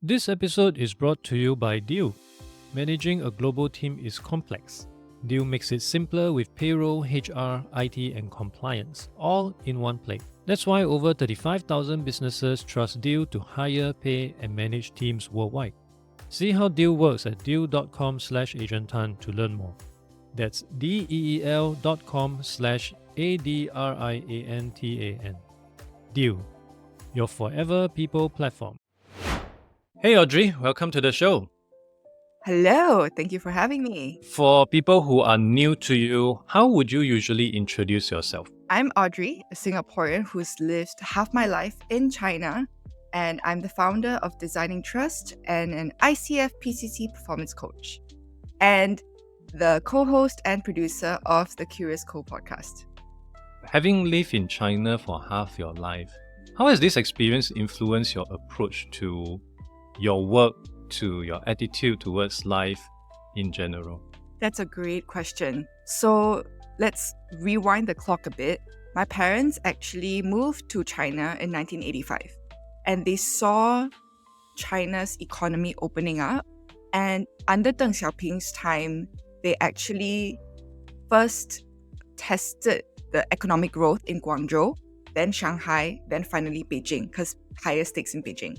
This episode is brought to you by Deal. Managing a global team is complex. Deal makes it simpler with payroll, HR, IT, and compliance, all in one place. That's why over 35,000 businesses trust Deal to hire, pay, and manage teams worldwide. See how Deal works at deal.com/Adrian Tan to learn more. That's DEEL.com/ADRIANTAN. Deal, your forever people platform. Hey Audrey, welcome to the show. Hello, thank you for having me. For people who are new to you, how would you usually introduce yourself? I'm Audrey, a Singaporean who's lived half my life in China, and I'm the founder of Designing Trust and an ICF PCC performance coach, and the co-host and producer of the Curious Co podcast. Having lived in China for half your life, how has this experience influenced your approach to your work, to your attitude towards life in general? That's a great question. So let's rewind the clock a bit. My parents actually moved to China in 1985, and they saw China's economy opening up. And under Deng Xiaoping's time, they actually first tested the economic growth in Guangzhou, then Shanghai, then finally Beijing, because higher stakes in Beijing.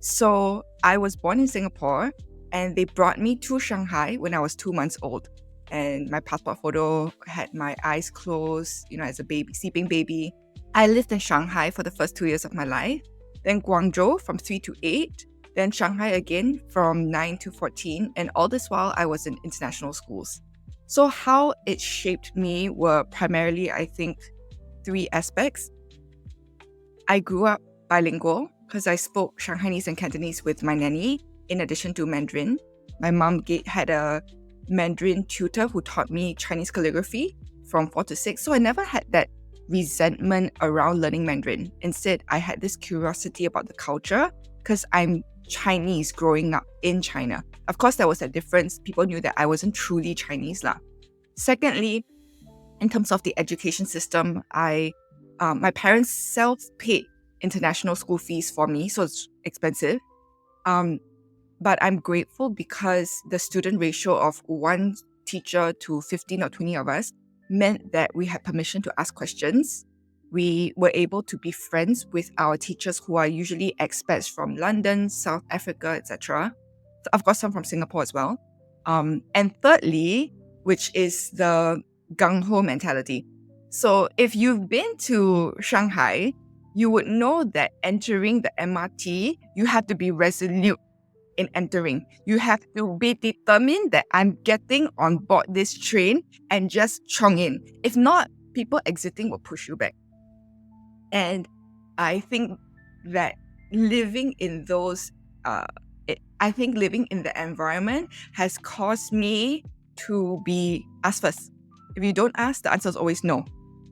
So I was born in Singapore, and they brought me to Shanghai when I was 2 months old. And my passport photo had my eyes closed, as a baby, sleeping baby. I lived in Shanghai for the first 2 years of my life, then Guangzhou from 3 to 8, then Shanghai again from 9 to 14, and all this while I was in international schools. So how it shaped me were primarily, I think, 3 aspects. I grew up bilingual because I spoke Shanghainese and Cantonese with my nanny, in addition to Mandarin. My mom had a Mandarin tutor who taught me Chinese calligraphy from 4 to 6, so I never had that resentment around learning Mandarin. Instead, I had this curiosity about the culture because I'm Chinese growing up in China. Of course, there was a difference. People knew that I wasn't truly Chinese. Secondly, in terms of the education system, my parents self-paid international school fees for me, so it's expensive. But I'm grateful because the student ratio of one teacher to 15 or 20 of us meant that we had permission to ask questions. We were able to be friends with our teachers who are usually expats from London, South Africa, etc. Of course, some from Singapore as well. And thirdly, which is the gung-ho mentality. So if you've been to Shanghai, you would know that entering the MRT, you have to be resolute in entering. You have to be determined that I'm getting on board this train and just chong in. If not, people exiting will push you back. And I think that living in living in the environment has caused me to be asked first. If you don't ask, the answer is always no.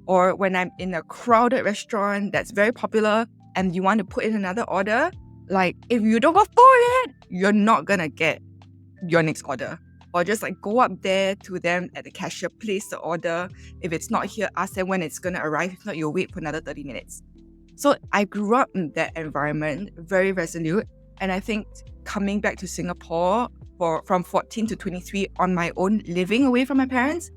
Or when I'm in a crowded restaurant that's very popular and you want to put in another order, if you don't go for it, you're not gonna get your next order. Or just go up there to them at the cashier, place the order. If it's not here, ask them when it's gonna arrive. If not, you'll wait for another 30 minutes. So I grew up in that environment, very resolute. And I think coming back to Singapore from 14 to 23 on my own, living away from my parents,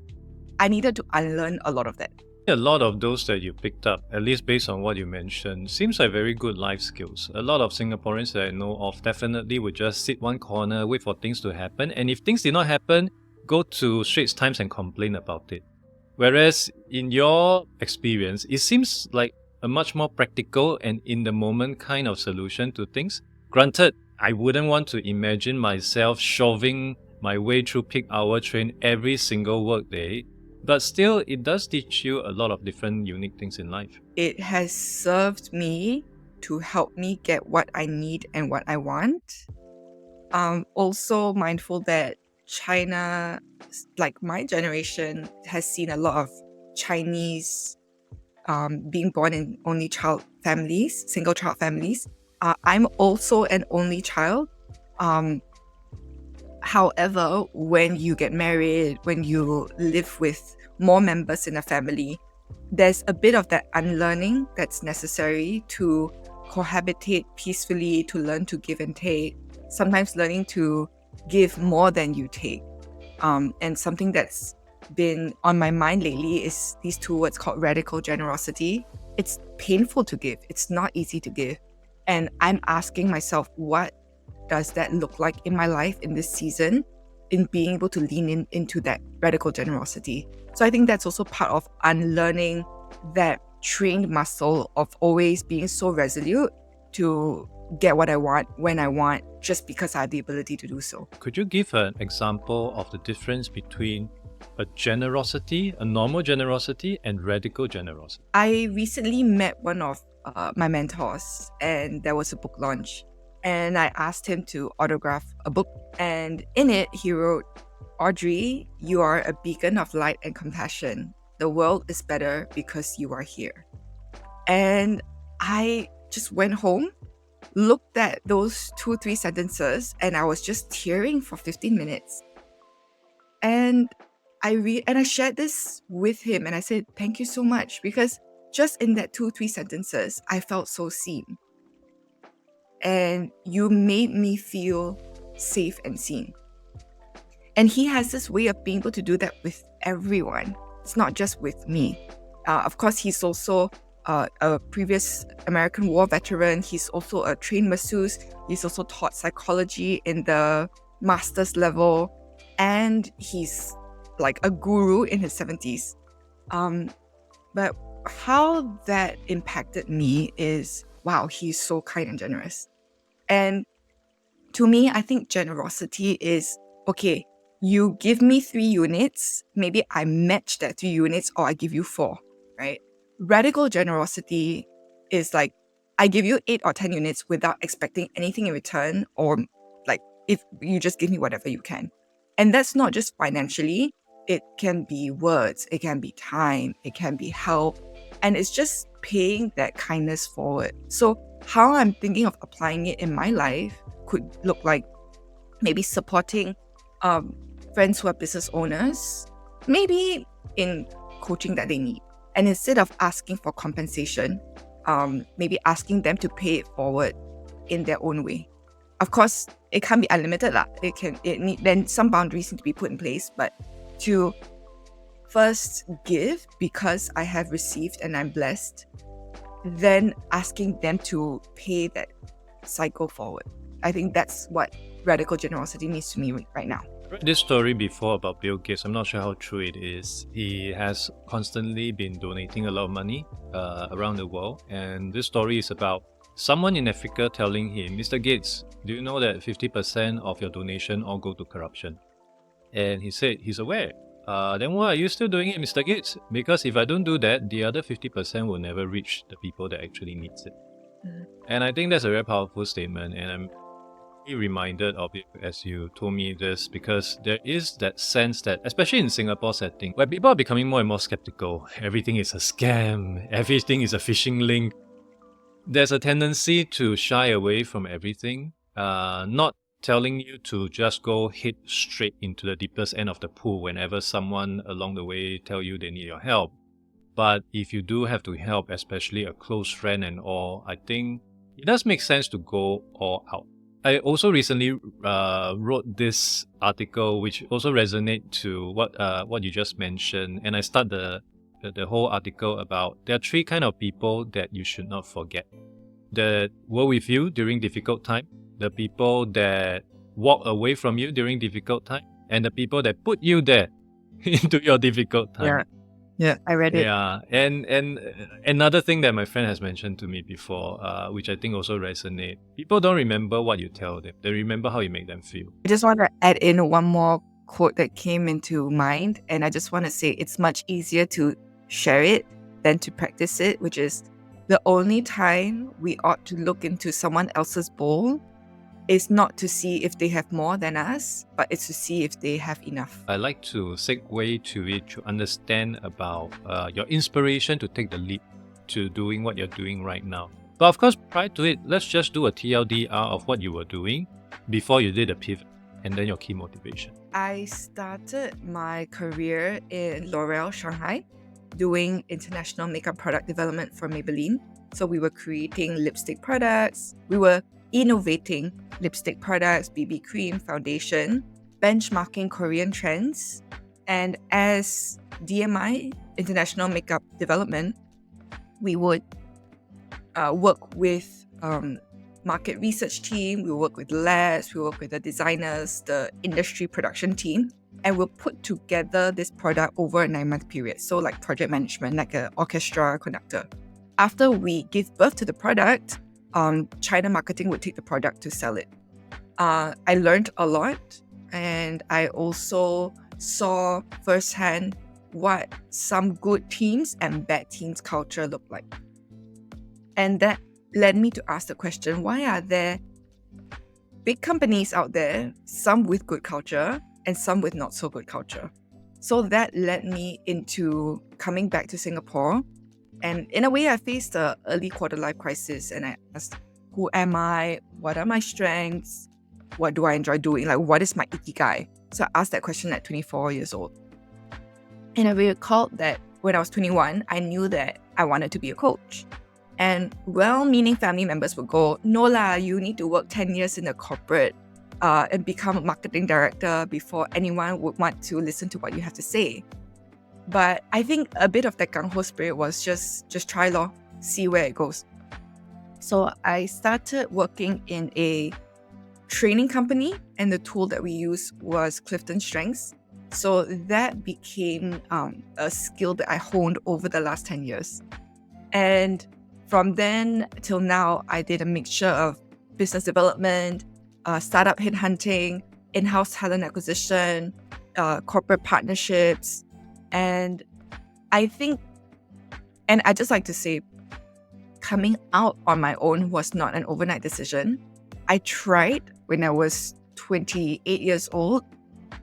I needed to unlearn a lot of that. A lot of those that you picked up, at least based on what you mentioned, seems like very good life skills. A lot of Singaporeans that I know of definitely would just sit one corner, wait for things to happen, and if things did not happen, go to Straits Times and complain about it. Whereas in your experience, it seems like a much more practical and in-the-moment kind of solution to things. Granted, I wouldn't want to imagine myself shoving my way through peak hour train every single workday, but still, it does teach you a lot of different unique things in life. It has served me to help me get what I need and what I want. Also mindful that China, like my generation, has seen a lot of Chinese being born in only child families, single child families. I'm also an only child. However, when you get married, when you live with more members in a family, there's a bit of that unlearning that's necessary to cohabitate peacefully, to learn to give and take, sometimes learning to give more than you take. And something that's been on my mind lately is these two words called radical generosity. It's painful to give. It's not easy to give. And I'm asking myself, what does that look like in my life in this season, in being able to lean into that radical generosity? So I think that's also part of unlearning that trained muscle of always being so resolute to get what I want when I want, just because I have the ability to do so. Could you give an example of the difference between a generosity, a normal generosity, and radical generosity? I recently met one of my mentors, and there was a book launch. And I asked him to autograph a book. And in it, he wrote, "Audrey, you are a beacon of light and compassion. The world is better because you are here." And I just went home, looked at those 2-3 sentences, and I was just tearing for 15 minutes. And I shared this with him, and I said, "Thank you so much," because just in that 2-3 sentences, I felt so seen. And you made me feel safe and seen. And he has this way of being able to do that with everyone. It's not just with me. Of course, he's also a previous American war veteran. He's also a trained masseuse. He's also taught psychology in the master's level. And he's like a guru in his 70s. But how that impacted me is, wow, he's so kind and generous. And to me, I think generosity is, okay, you give me 3 units, maybe I match that 3 units, or I give you 4, right? Radical generosity is like, I give you 8 or 10 units without expecting anything in return, or like, if you just give me whatever you can. And that's not just financially, it can be words, it can be time, it can be help, and it's just paying that kindness forward. So how I'm thinking of applying it in my life could look like maybe supporting friends who are business owners, maybe in coaching that they need. And instead of asking for compensation, maybe asking them to pay it forward in their own way. Of course, it can't be unlimited. Then some boundaries need to be put in place, but to first give because I have received and I'm blessed, then asking them to pay that cycle forward. I think that's what radical generosity means to me right now. I read this story before about Bill Gates. I'm not sure how true it is. He has constantly been donating a lot of money around the world. And this story is about someone in Africa telling him, "Mr. Gates, do you know that 50% of your donation all go to corruption?" And he said he's aware. Then why are you still doing it, Mr. Gates? Because if I don't do that, the other 50% will never reach the people that actually needs it. And I think that's a very powerful statement, and I'm reminded of it as you told me this, because there is that sense that, especially in Singapore setting, where people are becoming more and more skeptical, everything is a scam, everything is a phishing link, there's a tendency to shy away from everything, not telling you to just go hit straight into the deepest end of the pool whenever someone along the way tell you they need your help. But if you do have to help, especially a close friend and all, I think it does make sense to go all out. I also recently wrote this article which also resonate to what you just mentioned, and I start the whole article about there are 3 kind of people that you should not forget. That were with you during difficult time, the people that walk away from you during difficult time, and the people that put you there into your difficult time. Yeah, I read it. Yeah, and another thing that my friend has mentioned to me before, which I think also resonate, people don't remember what you tell them, they remember how you make them feel. I just want to add in one more quote that came into mind, and I just want to say it's much easier to share it than to practice it, which is the only time we ought to look into someone else's bowl is not to see if they have more than us, but it's to see if they have enough. I like to segue to it to understand about your inspiration to take the leap to doing what you're doing right now. But of course, prior to it, let's just do a TLDR of what you were doing before you did a pivot, and then your key motivation. I started my career in L'Oreal Shanghai, doing international makeup product development for Maybelline. So we were creating lipstick products. We were innovating lipstick products, BB cream, foundation, benchmarking Korean trends. And as DMI, International Makeup Development, we would work with market research team, we work with labs, we work with the designers, the industry production team, and we'll put together this product over a 9-month period. So like project management, like an orchestra conductor. After we give birth to the product, China marketing would take the product to sell it. I learned a lot, and I also saw firsthand what some good teams and bad teams culture look like. And that led me to ask the question, why are there big companies out there, some with good culture and some with not so good culture? So that led me into coming back to Singapore. And in a way, I faced the early quarter life crisis, and I asked, who am I? What are my strengths? What do I enjoy doing? Like, what is my ikigai? So I asked that question at 24 years old. And I recalled that when I was 21, I knew that I wanted to be a coach. And well-meaning family members would go, no lah, you need to work 10 years in a corporate and become a marketing director before anyone would want to listen to what you have to say. But I think a bit of that gung-ho spirit was just try lor, see where it goes. So I started working in a training company, and the tool that we used was Clifton Strengths. So that became a skill that I honed over the last 10 years. And from then till now, I did a mixture of business development, startup headhunting, in-house talent acquisition, corporate partnerships. And I think, and I just like to say, coming out on my own was not an overnight decision. I tried when I was 28 years old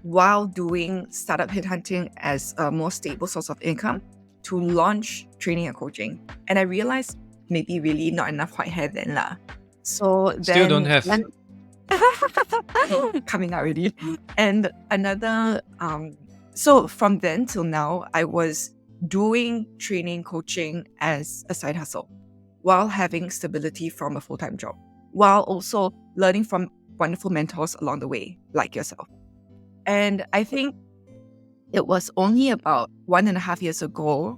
while doing startup headhunting as a more stable source of income to launch training and coaching. And I realized maybe really not enough white hair then lah. So then Still don't have. coming out already. And another so from then till now, I was doing training coaching as a side hustle while having stability from a full-time job, while also learning from wonderful mentors along the way, like yourself. And I think it was only about 1.5 years ago,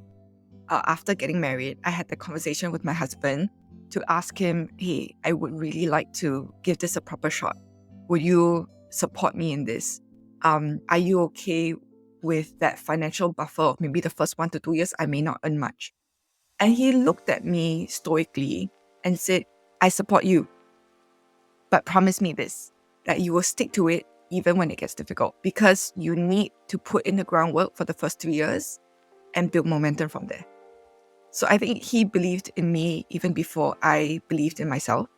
after getting married, I had the conversation with my husband to ask him, hey, I would really like to give this a proper shot. Would you support me in this? Are you okay with that financial buffer of maybe the first 1 to 2 years I may not earn much? And he looked at me stoically and said, I support you, but promise me this, that you will stick to it even when it gets difficult, because you need to put in the groundwork for the first 3 years and build momentum from there. So I think he believed in me even before I believed in myself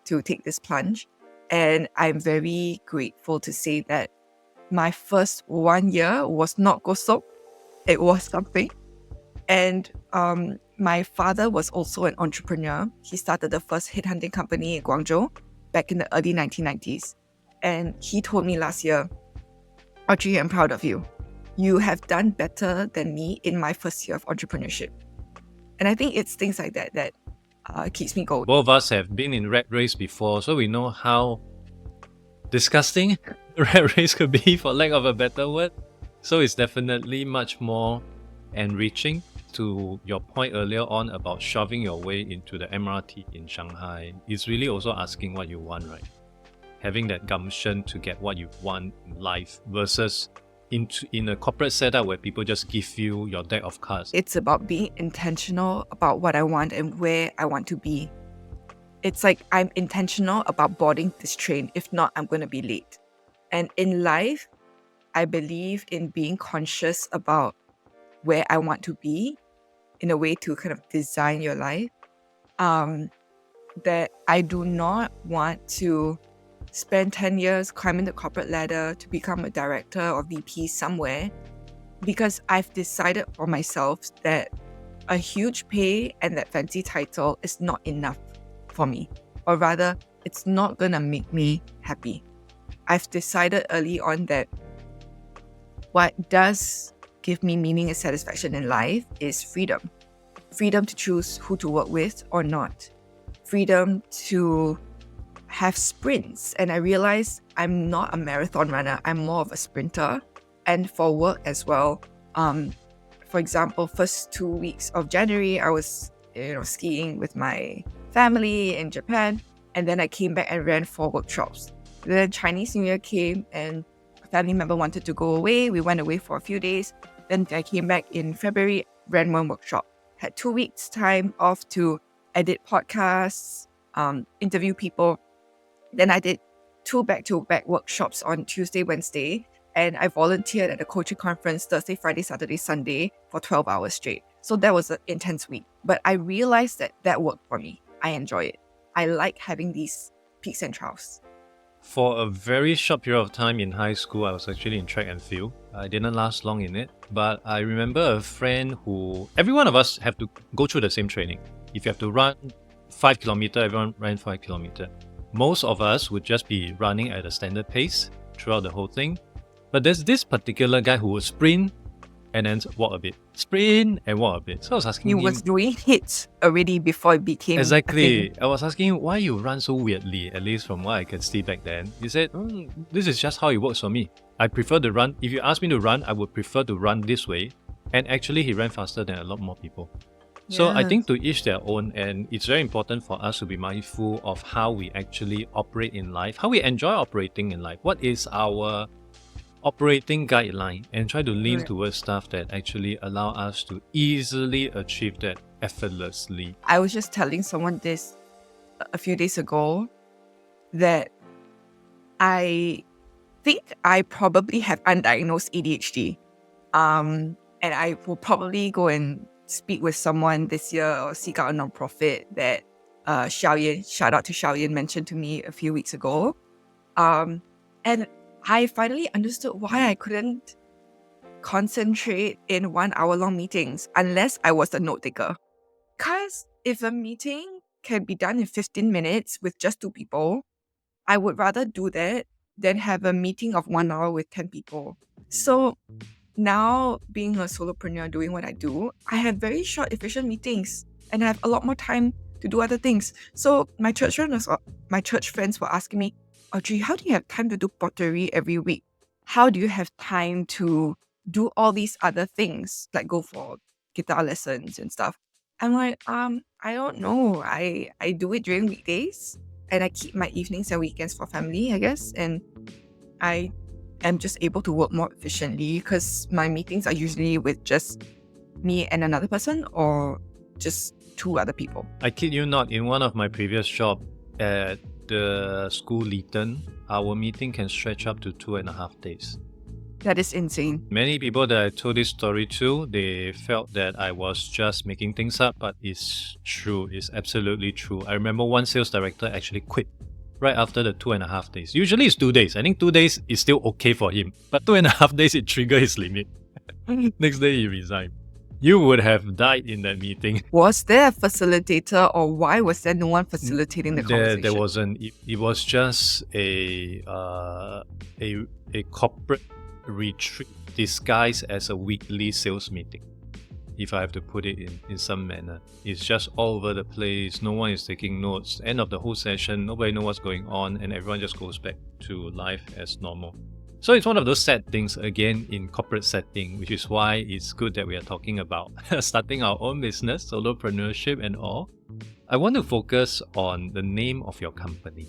to take this plunge. And I'm very grateful to say that my first 1 year was not gosok. It was something. And my father was also an entrepreneur. He started the first headhunting company in Guangzhou back in the early 1990s. And he told me last year, Audrey, I'm proud of you. You have done better than me in my first year of entrepreneurship. And I think it's things like that that keeps me going. Both of us have been in rat race before, so we know how disgusting rat race could be, for lack of a better word. So it's definitely much more enriching. To your point earlier on about shoving your way into the MRT in Shanghai, it's really also asking what you want, right? Having that gumption to get what you want in life versus in a corporate setup where people just give you your deck of cards. It's about being intentional about what I want and where I want to be. It's like I'm intentional about boarding this train. If not, I'm going to be late. And in life, I believe in being conscious about where I want to be in a way to kind of design your life. That I do not want to spend 10 years climbing the corporate ladder to become a director or VP somewhere, because I've decided for myself that a huge pay and that fancy title is not enough for me, or rather, it's not gonna make me happy. I've decided early on that what does give me meaning and satisfaction in life is freedom. freedom to choose who to work with or not, freedom to have sprints. And I realized I'm not a marathon runner, I'm more of a sprinter. And for work as well, for example, first 2 weeks of January, I was skiing with my family in Japan, and then I came back and ran 4 workshops. Then Chinese New Year came and a family member wanted to go away. We went away for a few days. Then I came back in February, ran 1 workshop. Had 2 weeks time off to edit podcasts, interview people. Then I did 2 back-to-back workshops on Tuesday, Wednesday, and I volunteered at a coaching conference Thursday, Friday, Saturday, Sunday for 12 hours straight. So that was an intense week. But I realized that worked for me. I enjoy it. I like having these peaks and troughs. For a very short period of time in high school, I was actually in track and field. I didn't last long in it, but I remember a friend who, every one of us have to go through the same training. If you have to run 5 kilometers, everyone ran 5 kilometers. Most of us would just be running at a standard pace throughout the whole thing. But there's this particular guy who would sprint and then walk a bit. Sprint and walk a bit. So I was asking He him... was doing hits already before it became a Exactly. thing. I was asking him why you run so weirdly, at least from what I can see back then. He said, this is just how it works for me. I prefer to run. If you ask me to run, I would prefer to run this way. And actually, he ran faster than a lot more people. So I think to each their own, and it's very important for us to be mindful of how we actually operate in life, how we enjoy operating in life. What is our operating guideline, and try to lean towards stuff that actually allow us to easily achieve that effortlessly. I was just telling someone this a few days ago that I think I probably have undiagnosed ADHD. And I will probably go and speak with someone this year or seek out a nonprofit that Xiaoyan, shout out to Xiaoyan, mentioned to me a few weeks ago. And I finally understood why I couldn't concentrate in 1 hour long meetings unless I was a note taker. Because if a meeting can be done in 15 minutes with just 2 people, I would rather do that than have a meeting of 1 hour with 10 people. So now, being a solopreneur, doing what I do, I have very short, efficient meetings and I have a lot more time to do other things. So my church friends were asking me, Audrey, how do you have time to do pottery every week? How do you have time to do all these other things, like go for guitar lessons and stuff? I'm like, I don't know. I do it during weekdays and I keep my evenings and weekends for family, I guess. And I am just able to work more efficiently because my meetings are usually with just me and another person or just 2 other people. I kid you not, in one of my previous jobs at the school Leeton, our meeting can stretch up to 2.5 days. That is insane. Many people that I told this story to, they felt that I was just making things up, but it's true. It's absolutely true. I remember one sales director actually quit right after the 2.5 days. Usually it's 2 days. I think 2 days is still okay for him, but 2.5 days it triggered his limit. Next day he resigned. You would have died in that meeting. Was there a facilitator, or why was there no one facilitating the conversation? There wasn't. It was just a corporate retreat disguised as a weekly sales meeting, if I have to put it in some manner. It's just all over the place. No one is taking notes. End of the whole session, nobody knows what's going on, and everyone just goes back to life as normal. So it's one of those sad things, again, in corporate setting, which is why it's good that we are talking about starting our own business, solopreneurship and all. I want to focus on the name of your company.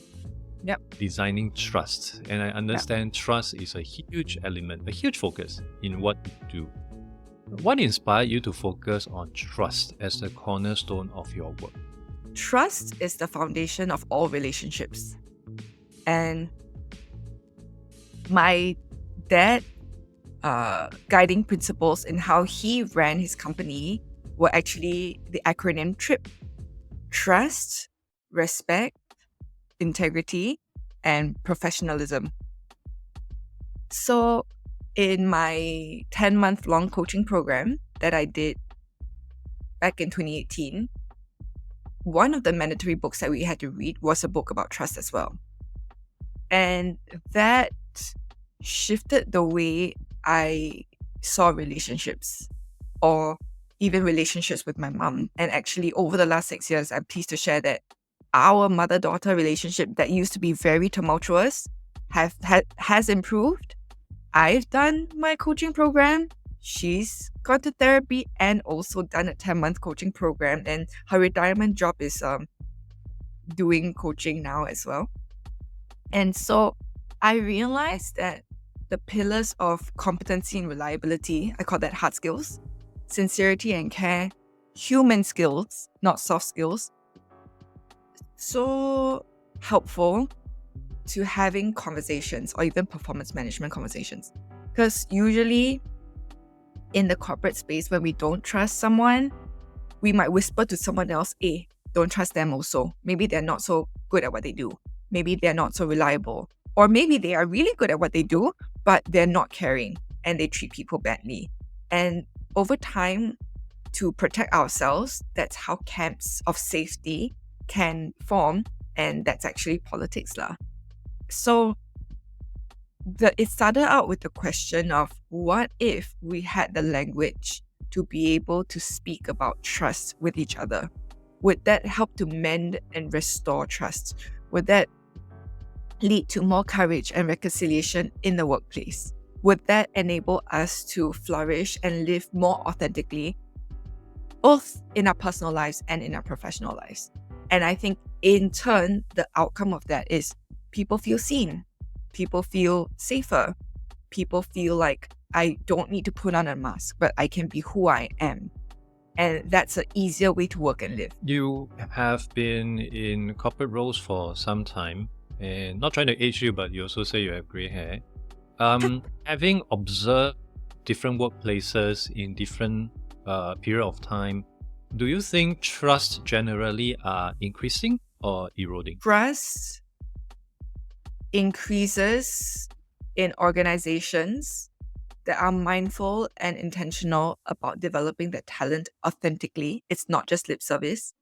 Yep. Designing trust. And I understand trust is a huge element, a huge focus in what you do. What inspired you to focus on trust as the cornerstone of your work? Trust is the foundation of all relationships. And my dad, guiding principles in how he ran his company were actually the acronym TRIP. Trust, respect, integrity, and professionalism. So in my 10-month-long coaching program that I did back in 2018, one of the mandatory books that we had to read was a book about trust as well. And that shifted the way I saw relationships, or even relationships with my mom. And actually, over the last 6 years, I'm pleased to share that our mother-daughter relationship that used to be very tumultuous has improved. I've done my coaching program. She's gone to therapy and also done a 10-month coaching program. And her retirement job is doing coaching now as well. And so I realized that the pillars of competency and reliability, I call that hard skills, sincerity and care, human skills, not soft skills, so helpful to having conversations or even performance management conversations. Because usually in the corporate space, when we don't trust someone, we might whisper to someone else, hey, don't trust them also. Maybe they're not so good at what they do. Maybe they're not so reliable. Or maybe they are really good at what they do, but they're not caring and they treat people badly. And over time, to protect ourselves, that's how camps of safety can form. And that's actually politics lah. So it started out with the question of what if we had the language to be able to speak about trust with each other? Would that help to mend and restore trust? Would that lead to more courage and reconciliation in the workplace? Would that enable us to flourish and live more authentically, both in our personal lives and in our professional lives? And I think in turn, the outcome of that is people feel seen, people feel safer, people feel like I don't need to put on a mask, but I can be who I am. And that's an easier way to work and live. You have been in corporate roles for some time, and not trying to age you, but you also say you have grey hair. Having observed different workplaces in different period of time, do you think trust generally are increasing or eroding? Trust increases in organizations that are mindful and intentional about developing their talent authentically. It's not just lip service.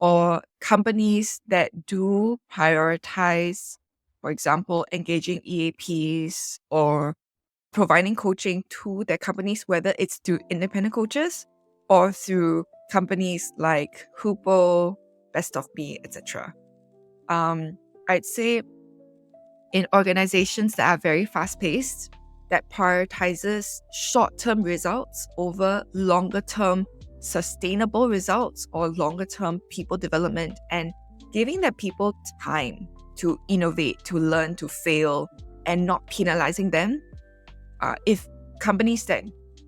Or companies that do prioritize, for example, engaging EAPs or providing coaching to their companies, whether it's through independent coaches or through companies like Hupo, Best of Me, etc. I'd say in organizations that are very fast-paced, that prioritizes short-term results over longer-term sustainable results or longer-term people development, and giving their people time to innovate, to learn, to fail, and not penalizing them. If companies that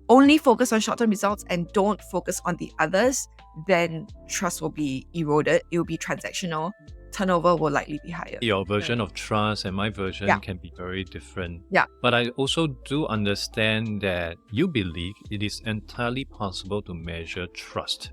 only focus on short-term results and don't focus on the others, then trust will be eroded. It will be transactional. Turnover will likely be higher. Your version of trust and my version can be very different. Yeah. But I also do understand that you believe it is entirely possible to measure trust.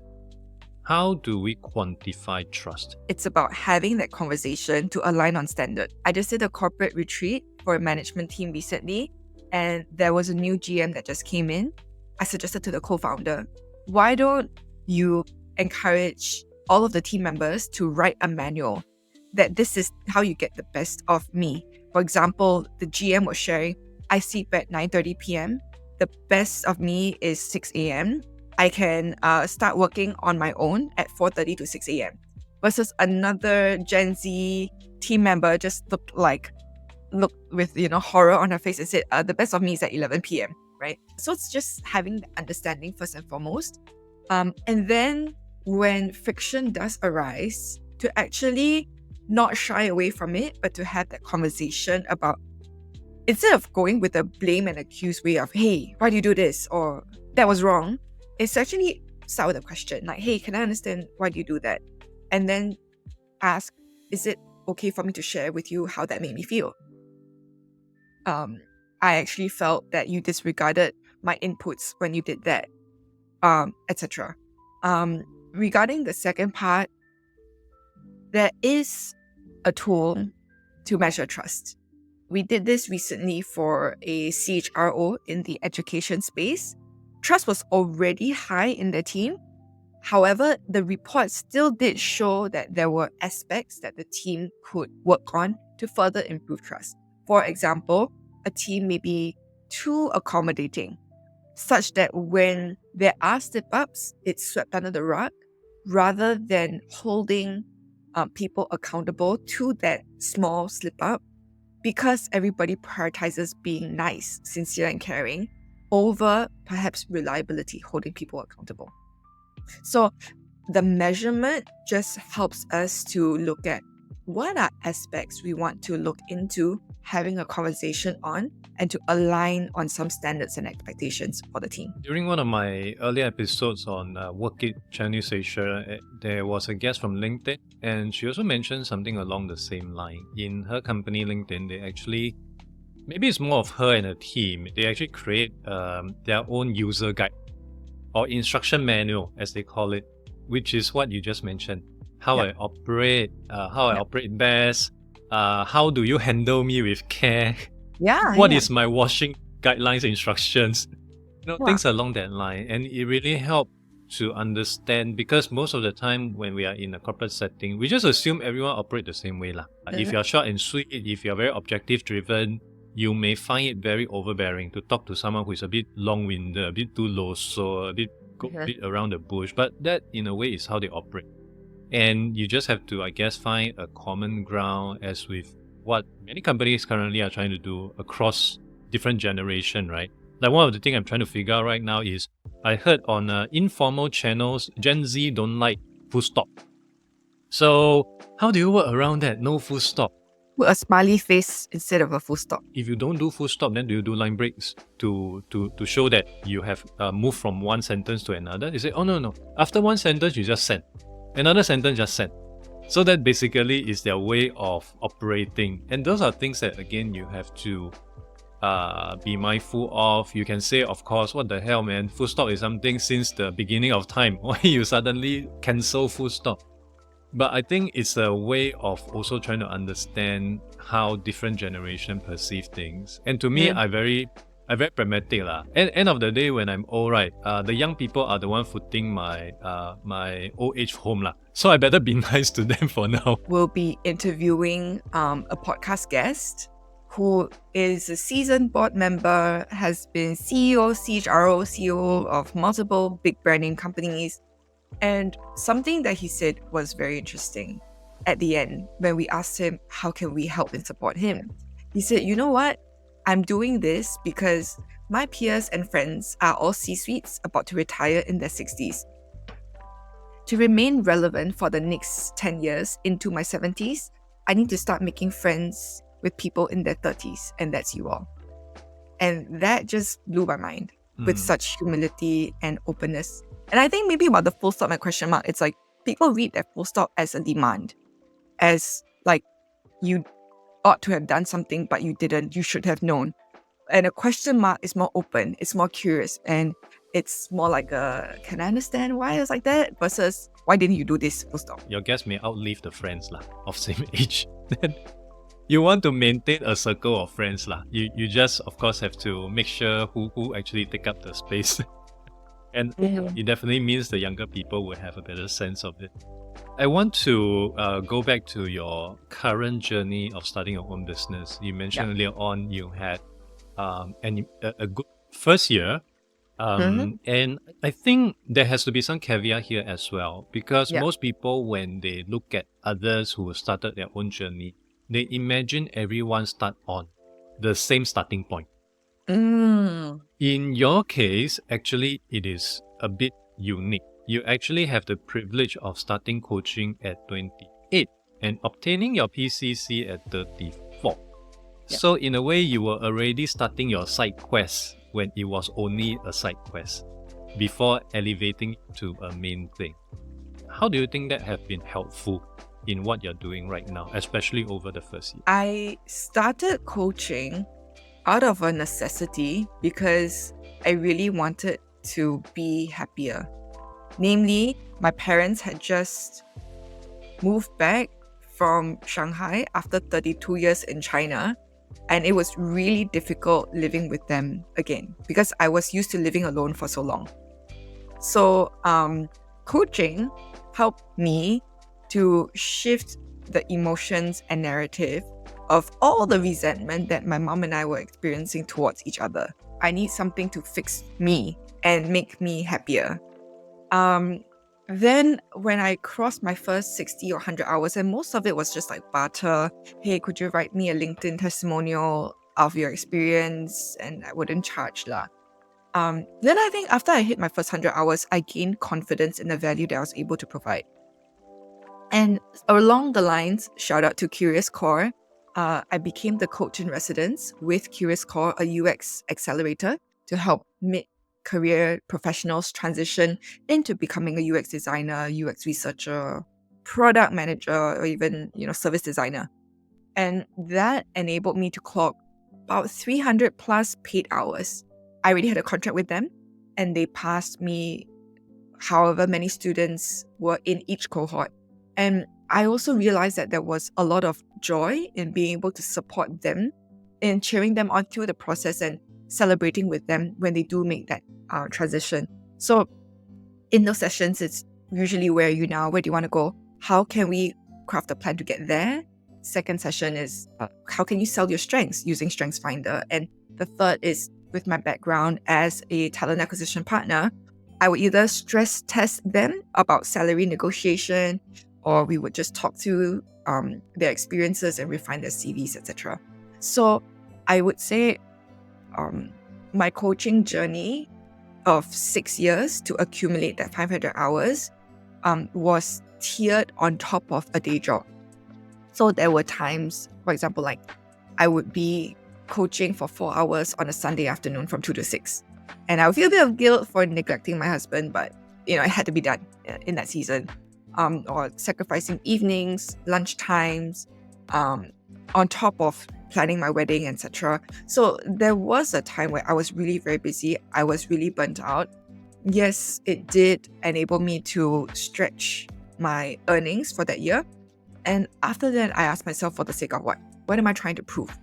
How do we quantify trust? It's about having that conversation to align on standard. I just did a corporate retreat for a management team recently, and there was a new GM that just came in. I suggested to the co-founder, why don't you encourage all of the team members to write a manual that this is how you get the best of me. For example, the GM was sharing, I sleep at 9:30 p.m. The best of me is 6 a.m. I can start working on my own at 4:30 to 6 a.m. Versus another Gen Z team member just looked with horror on her face and said, the best of me is at 11 p.m. Right? So it's just having the understanding first and foremost. And then when friction does arise, to actually not shy away from it, but to have that conversation about, instead of going with a blame and accuse way of, hey, why do you do this? Or that was wrong. It's actually start with a question like, hey, can I understand why do you do that? And then ask, is it okay for me to share with you how that made me feel? I actually felt that you disregarded my inputs when you did that, etc. Regarding the second part, there is a tool to measure trust. We did this recently for a CHRO in the education space. Trust was already high in the team. However, the report still did show that there were aspects that the team could work on to further improve trust. For example, a team may be too accommodating, such that when there are slip-ups, it's swept under the rug rather than holding people accountable to that small slip-up, because everybody prioritizes being nice, sincere, and caring over perhaps reliability, holding people accountable. So the measurement just helps us to look at what are aspects we want to look into having a conversation on and to align on some standards and expectations for the team. During one of my earlier episodes on Work It Chinese Asia, there was a guest from LinkedIn, and she also mentioned something along the same line. In her company, LinkedIn, they actually, maybe it's more of her and her team, they actually create their own user guide or instruction manual, as they call it, which is what you just mentioned. How I operate, I operate best, how do you handle me with care? What is my washing guidelines, instructions? Things along that line. And it really helped to understand, because most of the time when we are in a corporate setting, we just assume everyone operates the same way. If you're short and sweet, if you're very objective driven, you may find it very overbearing to talk to someone who is a bit long-winded, a bit too low, so a bit around the bush. But that, in a way, is how they operate. And you just have to, I guess, find a common ground, as with what many companies currently are trying to do across different generation, right? Like one of the things I'm trying to figure out right now is, I heard on informal channels, Gen Z don't like full stop. So how do you work around that? No full stop. Put a smiley face instead of a full stop. If you don't do full stop, then do you do line breaks to show that you have moved from one sentence to another? You say, oh no. After one sentence, you just send. Another sentence, just send. So that basically is their way of operating. And those are things that, again, you have to be mindful of. You can say, of course, what the hell, man? Full stop is something since the beginning of time. Why you suddenly cancel full stop? But I think it's a way of also trying to understand how different generations perceive things. And to me, I'm very pragmatic. End of the day, when I'm old, right, the young people are the one footing my old age home. So I better be nice to them for now. We'll be interviewing a podcast guest who is a seasoned board member, has been CEO, CHRO, CEO of multiple big branding companies. And something that he said was very interesting at the end when we asked him, how can we help and support him? He said, you know what? I'm doing this because my peers and friends are all C-suites about to retire in their 60s. To remain relevant for the next 10 years into my 70s, I need to start making friends with people in their 30s, and that's you all. And that just blew my mind with such humility and openness. And I think maybe about the full stop and question mark, it's like people read that full stop as a demand, as like you ought to have done something, but you didn't, you should have known. And a question mark is more open, it's more curious, and it's more like a, can I understand why it's like that? Versus, why didn't you do this? Full stop. Your guests may outlive the friends of same age. Then you want to maintain a circle of friends. You just, of course, have to make sure who actually take up the space. And it definitely means the younger people will have a better sense of it. I want to go back to your current journey of starting your own business. You mentioned earlier on you had a good first year. And I think there has to be some caveat here as well, because most people, when they look at others who started their own journey, they imagine everyone start on the same starting point. In your case, actually, it is a bit unique. You actually have the privilege of starting coaching at 28 and obtaining your PCC at 34. So in a way, you were already starting your side quest when it was only a side quest before elevating to a main thing. How do you think that have been helpful in what you're doing right now, especially over the first year? I started coaching out of a necessity because I really wanted to be happier. Namely, my parents had just moved back from Shanghai after 32 years in China, and it was really difficult living with them again because I was used to living alone for so long. So coaching helped me to shift the emotions and narrative of all the resentment that my mom and I were experiencing towards each other. I need something to fix me and make me happier. Then when I crossed my first 60 or 100 hours, and most of it was just like barter, hey, could you write me a LinkedIn testimonial of your experience? And I wouldn't charge lah. Then I think after I hit my first 100 hours, I gained confidence in the value that I was able to provide. And along the lines, shout out to Curious Core, I became the coach in residence with Curious Core, a UX accelerator to help mid-career professionals transition into becoming a UX designer, UX researcher, product manager, or even service designer. And that enabled me to clock about 300 plus paid hours. I already had a contract with them, and they passed me however many students were in each cohort. And I also realized that there was a lot of joy in being able to support them and cheering them on through the process and celebrating with them when they do make that transition. So in those sessions, it's usually where are you now? Where do you want to go? How can we craft a plan to get there? Second session is how can you sell your strengths using StrengthsFinder? And the third is with my background as a talent acquisition partner, I would either stress test them about salary negotiation, or we would just talk through their experiences and refine their CVs, etc. So I would say my coaching journey of 6 years to accumulate that 500 hours was tiered on top of a day job. So there were times, for example, like I would be coaching for 4 hours on a Sunday afternoon from 2 to 6. And I would feel a bit of guilt for neglecting my husband, but it had to be done in that season. Or sacrificing evenings, lunch times, on top of planning my wedding, etc. So there was a time where I was really very busy. I was really burnt out. Yes, it did enable me to stretch my earnings for that year. And after that, I asked myself, for the sake of what? What am I trying to prove?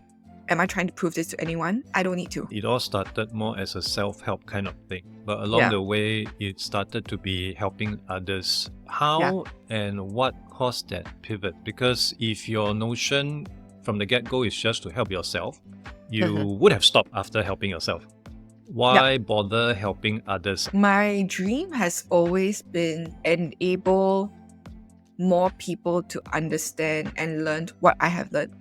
Am I trying to prove this to anyone? I don't need to. It all started more as a self-help kind of thing, but along the way, it started to be helping others. How and what caused that pivot? Because if your notion from the get-go is just to help yourself, you would have stopped after helping yourself. Why bother helping others? My dream has always been enable more people to understand and learn what I have learned,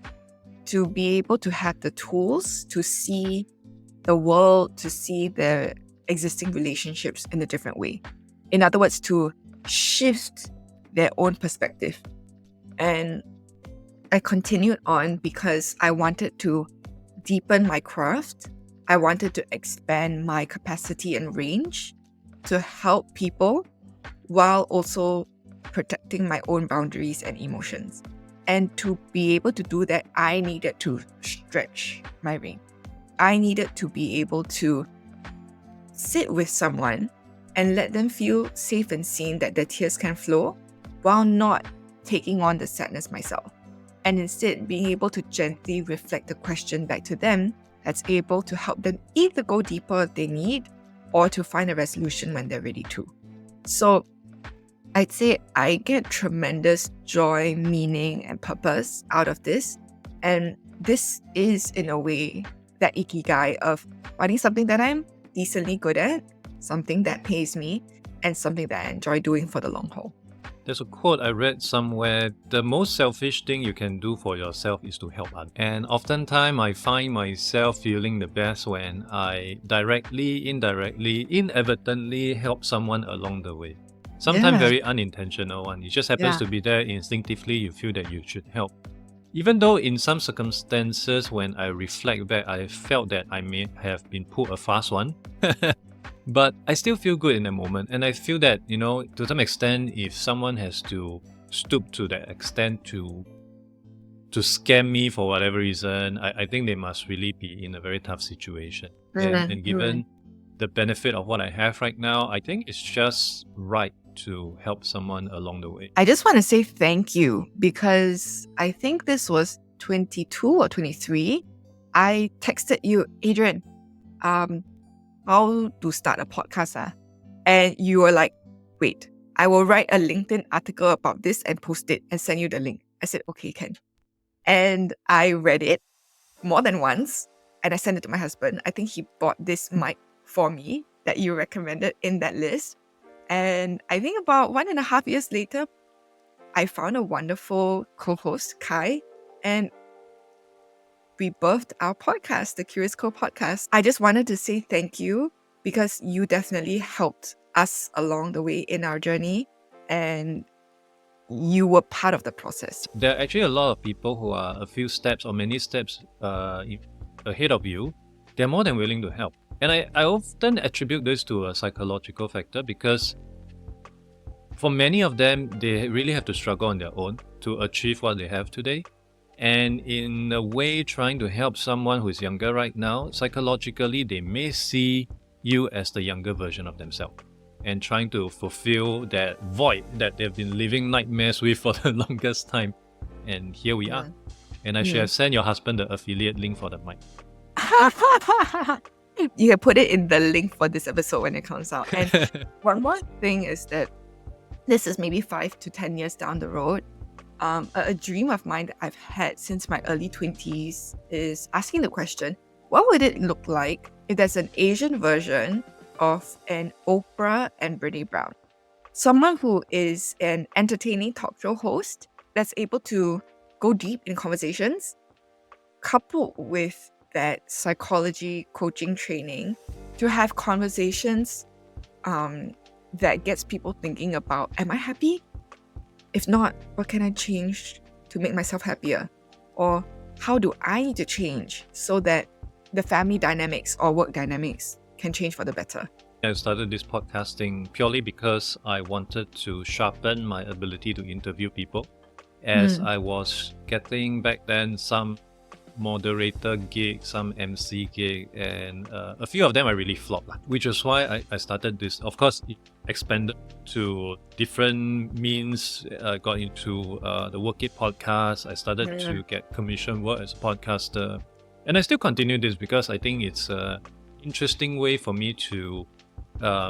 to be able to have the tools to see the world, to see the existing relationships in a different way. In other words, to shift their own perspective. And I continued on because I wanted to deepen my craft. I wanted to expand my capacity and range to help people while also protecting my own boundaries and emotions. And to be able to do that, I needed to stretch my range. I needed to be able to sit with someone and let them feel safe and seen that their tears can flow while not taking on the sadness myself. And instead being able to gently reflect the question back to them that's able to help them either go deeper if they need or to find a resolution when they're ready to. So I'd say I get tremendous joy, meaning, and purpose out of this. And this is, in a way, that ikigai of finding something that I'm decently good at, something that pays me, and something that I enjoy doing for the long haul. There's a quote I read somewhere: the most selfish thing you can do for yourself is to help others. And oftentimes I find myself feeling the best when I directly, indirectly, inadvertently help someone along the way. Sometimes very unintentional one. It just happens to be there instinctively. You feel that you should help. Even though in some circumstances when I reflect back, I felt that I may have been pulled a fast one. But I still feel good in the moment. And I feel that, to some extent, if someone has to stoop to that extent to scam me for whatever reason, I think they must really be in a very tough situation. And given the benefit of what I have right now, I think it's just right to help someone along the way. I just want to say thank you, because I think this was 22 or 23. I texted you, Adrian, how to start a podcast. And you were like, wait, I will write a LinkedIn article about this and post it and send you the link. I said, okay, Ken. And I read it more than once and I sent it to my husband. I think he bought this mic for me that you recommended in that list. And I think about 1.5 years later, I found a wonderful co-host, Kai, and we birthed our podcast, the Curious Co podcast. I just wanted to say thank you because you definitely helped us along the way in our journey, and you were part of the process. There are actually a lot of people who are a few steps or many steps ahead of you. They're more than willing to help. And I often attribute this to a psychological factor because for many of them, they really have to struggle on their own to achieve what they have today. And in a way, trying to help someone who is younger right now, psychologically, they may see you as the younger version of themselves and trying to fulfill that void that they've been living nightmares with for the longest time. And here we are. And I should have sent your husband the affiliate link for the mic. You can put it in the link for this episode when it comes out. And one more thing is that this is maybe 5 to 10 years down the road. A dream of mine that I've had since my early 20s is asking the question, what would it look like if there's an Asian version of an Oprah and Brene Brown? Someone who is an entertaining talk show host that's able to go deep in conversations, coupled with that psychology coaching training to have conversations that gets people thinking about, am I happy? If not, what can I change to make myself happier? Or how do I need to change so that the family dynamics or work dynamics can change for the better? I started this podcasting purely because I wanted to sharpen my ability to interview people, as I was getting back then some moderator gig, some MC gig, and a few of them I really flopped, which is why I started this. Of course, it expanded to different means. I got into the Work It podcast. I started to get commission work as a podcaster, and I still continue this because I think it's an interesting way for me to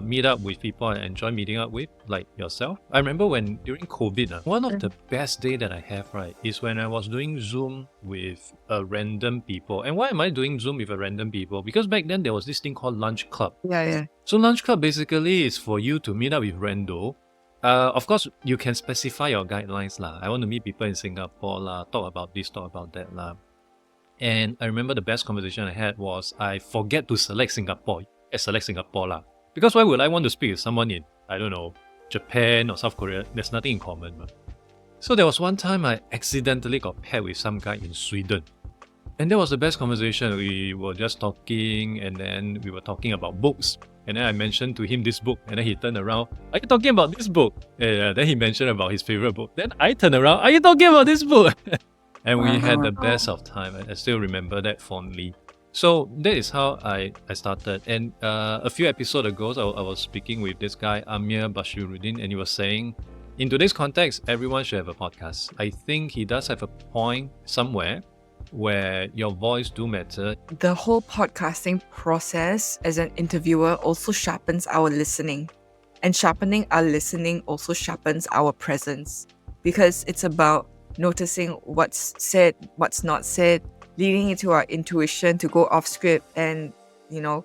meet up with people I enjoy meeting up with, like yourself. I remember when during COVID, one of the best day that I have, right, is when I was doing Zoom with random people. And why am I doing Zoom with random people? Because back then there was this thing called Lunch Club. So Lunch Club basically is for you to meet up with rando. Of course, you can specify your guidelines lah. I want to meet people in Singapore lah, talk about this, talk about that lah. And I remember the best conversation I had was I forget to select Singapore. I select Singapore lah. Because why would I want to speak with someone in, I don't know, Japan or South Korea? There's nothing in common. So there was one time I accidentally got paired with some guy in Sweden. And that was the best conversation. We were just talking, and then we were talking about books. And then I mentioned to him this book, and then he turned around, are you talking about this book? And then he mentioned about his favorite book. Then I turned around, are you talking about this book? And we had the best of time. I still remember that fondly. So that is how I started. And a few episodes ago, I was speaking with this guy, Amir Bashiruddin, and he was saying, in today's context, everyone should have a podcast. I think he does have a point somewhere where your voice do matter. The whole podcasting process as an interviewer also sharpens our listening. And sharpening our listening also sharpens our presence. Because it's about noticing what's said, what's not said, leading into our intuition to go off script and,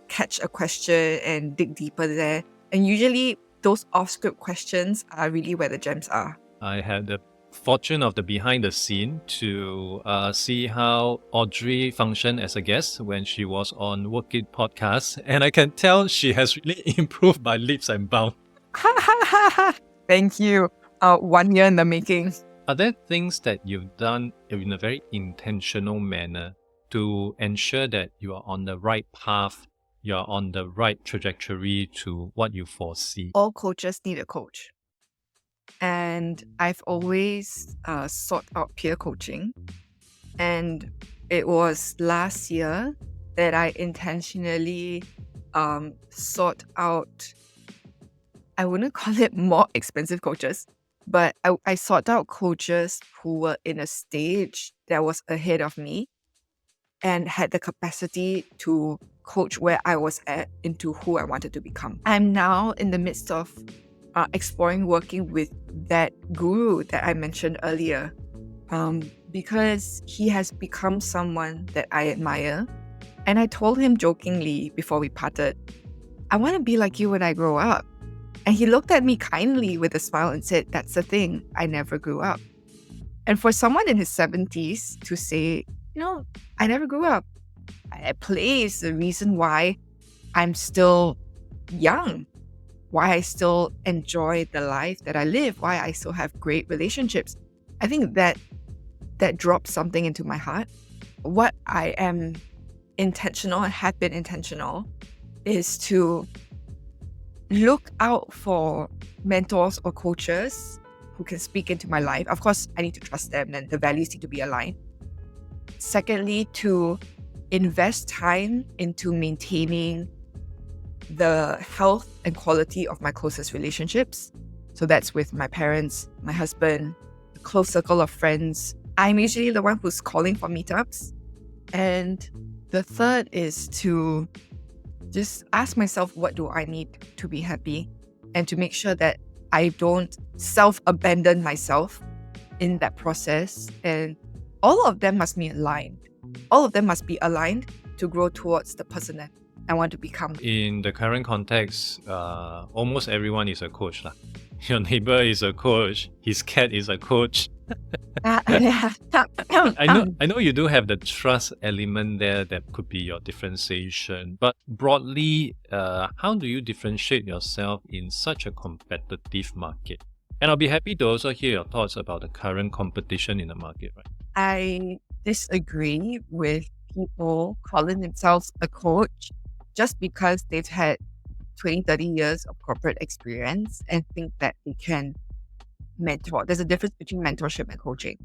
catch a question and dig deeper there. And usually those off script questions are really where the gems are. I had the fortune of the behind the scene to see how Audrey functioned as a guest when she was on Work It podcast. And I can tell she has really improved by leaps and bounds. Thank you. 1 year in the making. Are there things that you've done in a very intentional manner to ensure that you are on the right path, you're on the right trajectory to what you foresee? All coaches need a coach. And I've always sought out peer coaching. And it was last year that I intentionally sought out, I wouldn't call it more expensive coaches, but I sought out coaches who were in a stage that was ahead of me and had the capacity to coach where I was at into who I wanted to become. I'm now in the midst of exploring working with that guru that I mentioned earlier, because he has become someone that I admire. And I told him jokingly before we parted, I want to be like you when I grow up. And he looked at me kindly with a smile and said, that's the thing, I never grew up. And for someone in his 70s to say, I never grew up, I play is the reason why I'm still young, why I still enjoy the life that I live, why I still have great relationships. I think that dropped something into my heart. What I am intentional and have been intentional is to look out for mentors or coaches who can speak into my life. Of course, I need to trust them and the values need to be aligned. Secondly, to invest time into maintaining the health and quality of my closest relationships. So that's with my parents, my husband, a close circle of friends. I'm usually the one who's calling for meetups. And the third is to just ask myself, what do I need to be happy? And to make sure that I don't self-abandon myself in that process. And all of them must be aligned. All of them must be aligned to grow towards the person that I want to become. In the current context, almost everyone is a coach. Your neighbor is a coach. His cat is a coach. I know you do have the trust element there that could be your differentiation. But broadly, how do you differentiate yourself in such a competitive market? And I'll be happy to also hear your thoughts about the current competition in the market, right? I disagree with people calling themselves a coach just because they've had 20, 30 years of corporate experience and think that they can mentor. There's a difference between mentorship and coaching.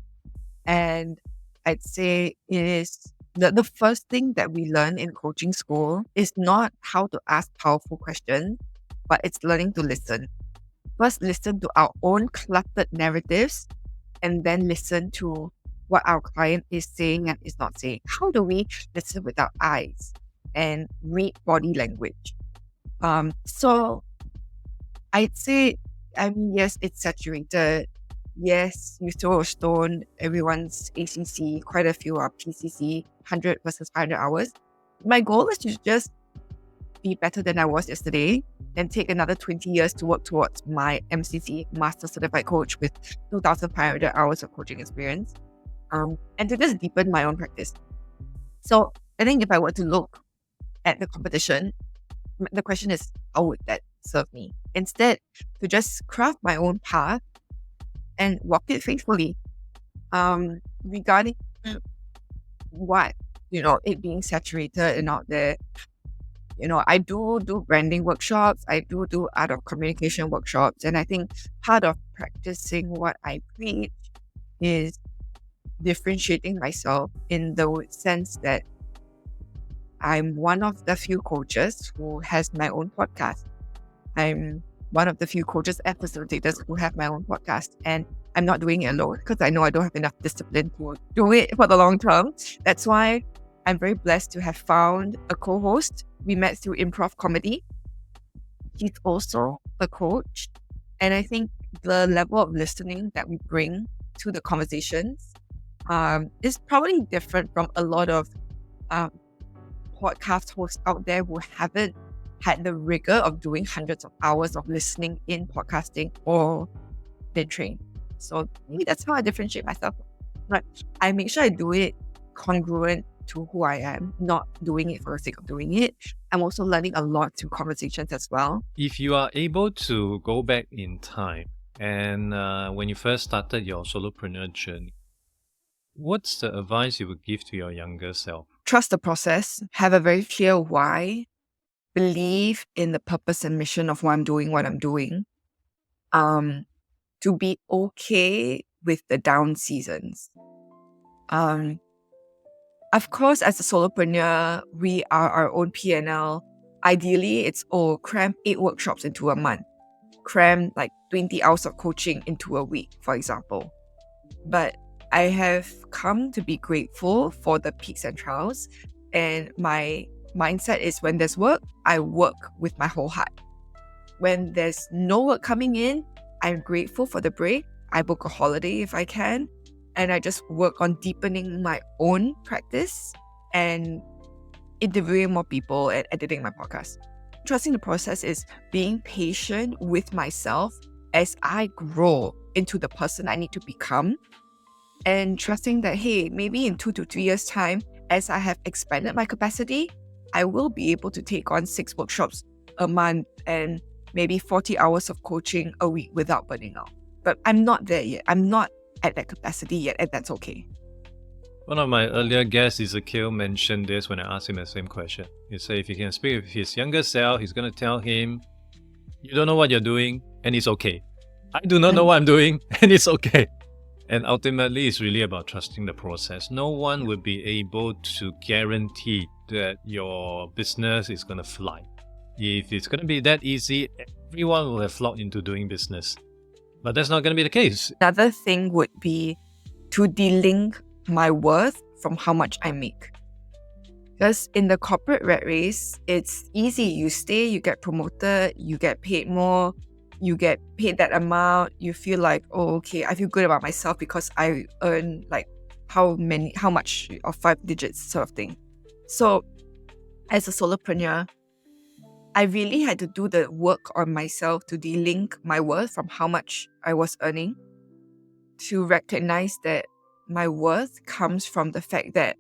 And I'd say it is the first thing that we learn in coaching school is not how to ask powerful questions, but it's learning to listen. First, listen to our own cluttered narratives, and then listen to what our client is saying and is not saying. How do we listen with our eyes and read body language? So I'd say, yes, it's saturated. Yes, you throw a stone, everyone's ACC, quite a few are PCC, 100 versus 500 hours. My goal is to just be better than I was yesterday and take another 20 years to work towards my MCC, Master Certified Coach, with 2,500 hours of coaching experience, and to just deepen my own practice. So I think if I were to look at the competition, the question is, how would that serve me? Instead, to just craft my own path and walk it faithfully. Regarding what, it being saturated and out there, I do branding workshops. I do art of communication workshops. And I think part of practicing what I preach is differentiating myself in the sense that I'm one of the few coaches who has my own podcast. I'm one of the few coaches and facilitators who have my own podcast. And I'm not doing it alone because I know I don't have enough discipline to do it for the long term. That's why I'm very blessed to have found a co-host. We met through improv comedy. He's also a coach. And I think the level of listening that we bring to the conversations is probably different from a lot of podcast hosts out there who haven't had the rigor of doing hundreds of hours of listening in podcasting or been trained. So maybe that's how I differentiate myself. But I make sure I do it congruent to who I am, not doing it for the sake of doing it. I'm also learning a lot through conversations as well. If you are able to go back in time and when you first started your solopreneur journey, what's the advice you would give to your younger self? Trust the process, have a very clear why, believe in the purpose and mission of why I'm doing what I'm doing, to be okay with the down seasons. Of course, as a solopreneur, we are our own P&L. Ideally, it's cram 8 workshops into a month, cram like 20 hours of coaching into a week, for example. But I have come to be grateful for the peaks and trials, and my mindset is when there's work, I work with my whole heart. When there's no work coming in, I'm grateful for the break. I book a holiday if I can, and I just work on deepening my own practice and interviewing more people and editing my podcast. Trusting the process is being patient with myself as I grow into the person I need to become, and trusting that, hey, maybe in 2 to 3 years' time, as I have expanded my capacity, I will be able to take on 6 workshops a month and maybe 40 hours of coaching a week without burning out. But I'm not there yet. I'm not at that capacity yet, and that's okay. One of my earlier guests, Ezekiel, mentioned this when I asked him the same question. He said if he can speak with his younger self, he's going to tell him, you don't know what you're doing, and it's okay. I do not know what I'm doing, and it's okay. And ultimately, it's really about trusting the process. No one will be able to guarantee that your business is going to fly. If it's going to be that easy, everyone will have flocked into doing business. But that's not going to be the case. Another thing would be to delink my worth from how much I make. Because in the corporate rat race, it's easy. You stay, you get promoted, you get paid more, you get paid that amount. You feel like, oh, okay, I feel good about myself because I earn like how much of 5 digits sort of thing. So as a solopreneur, I really had to do the work on myself to delink my worth from how much I was earning, to recognize that my worth comes from the fact that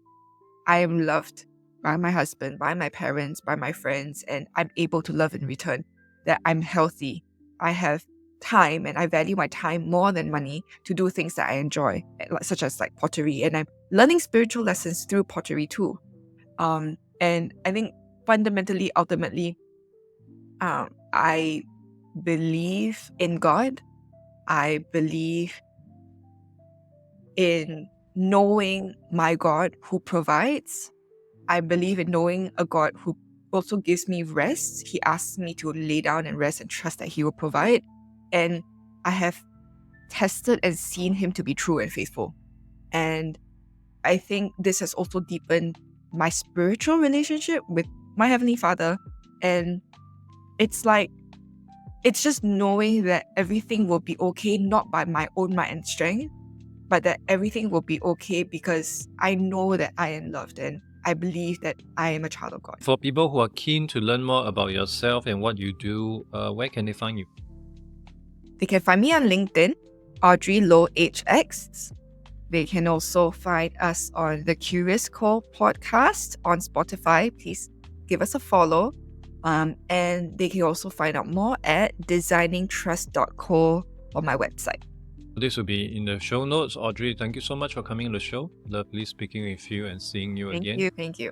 I am loved by my husband, by my parents, by my friends, and I'm able to love in return, that I'm healthy, I have time, and I value my time more than money to do things that I enjoy, such as like pottery, and I'm learning spiritual lessons through pottery too. And I think fundamentally, ultimately, I believe in God. I believe in knowing my God who provides. I believe in knowing a God who also gives me rest. He asks me to lay down and rest and trust that He will provide. And I have tested and seen Him to be true and faithful. And I think this has also deepened my spiritual relationship with my Heavenly Father. And it's like, it's just knowing that everything will be okay, not by my own might and strength, but that everything will be okay because I know that I am loved and I believe that I am a child of God. For people who are keen to learn more about yourself and what you do, where can they find you? They can find me on LinkedIn, Audrey Low HX. They can also find us on the Curious Call podcast on Spotify. Please give us a follow. And they can also find out more at designingtrust.co on my website. This will be in the show notes. Audrey, thank you so much for coming on the show. Lovely speaking with you and seeing you again. Thank you.